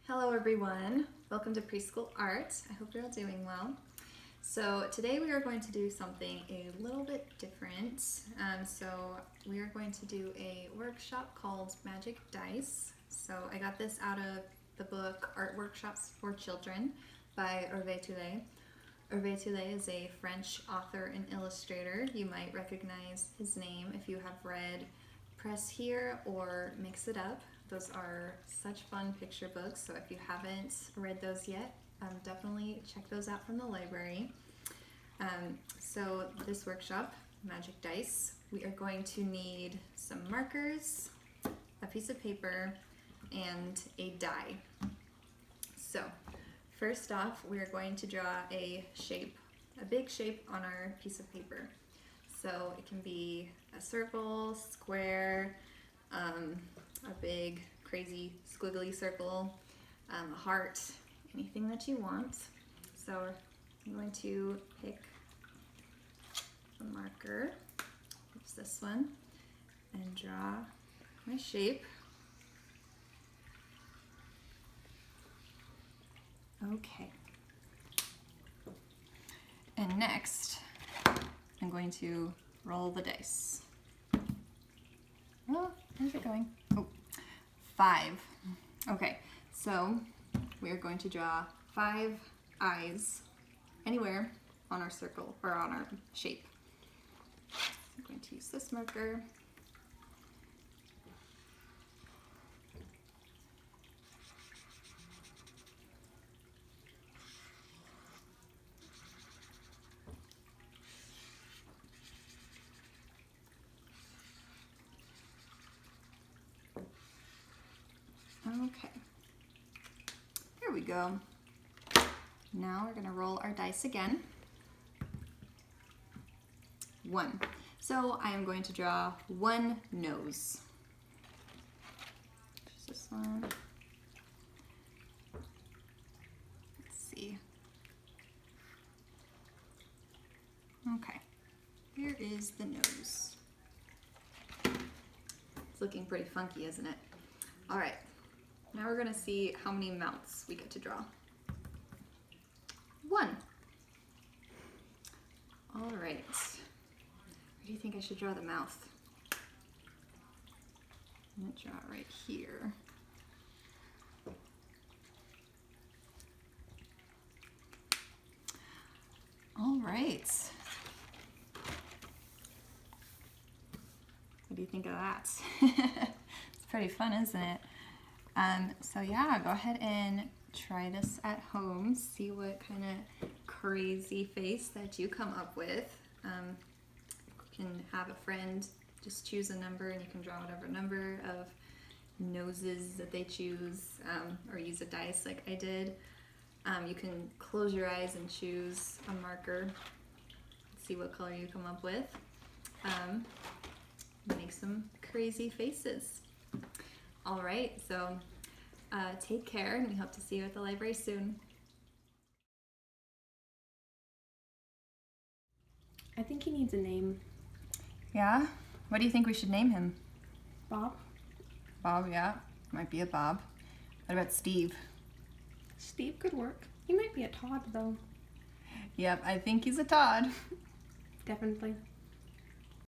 Hello everyone, welcome to Preschool Art. I hope you're all doing well. So today we are going to do something a little bit different. So we are going to do a workshop called Magic Dice. So I got this out of the book Art Workshops for Children by Herve Tullet. Herve Tullet is a French author and illustrator. You might recognize his name if you have read Press Here or Mix It Up. Those are such fun picture books, so if you haven't read those yet, definitely check those out from the library. So this workshop, Magic Dice, we are going to need some markers, a piece of paper, and a die. So first off, we are going to draw a shape, a big shape on our piece of paper. So it can be a circle, square, a big crazy squiggly circle, a heart, anything that you want. So I'm going to pick a marker, use this one, and draw my shape. Okay. And next, I'm going to roll the dice. Oh, where's it going? Oh, 5. Okay, so we're going to draw 5 eyes anywhere on our circle or on our shape. I'm going to use this marker. Okay, here we go. Now we're gonna roll our dice again. 1. So I am going to draw 1 nose. Just this one. Let's see. Okay, here is the nose. It's looking pretty funky, isn't it? All right. Now we're gonna see how many mouths we get to draw. 1. All right. Where do you think I should draw the mouth? I'm gonna draw it right here. All right. What do you think of that? It's pretty fun, isn't it? So yeah, go ahead and try this at home. See what kind of crazy face that you come up with. You can have a friend just choose a number and you can draw whatever number of noses that they choose, or use a dice like I did. You can close your eyes and choose a marker. See what color you come up with. Make some crazy faces. All right, so take care, and we hope to see you at the library soon. I think he needs a name. Yeah? What do you think we should name him? Bob? Bob, yeah. Might be a Bob. What about Steve? Steve could work. He might be a Todd, though. Yep, I think he's a Todd. Definitely.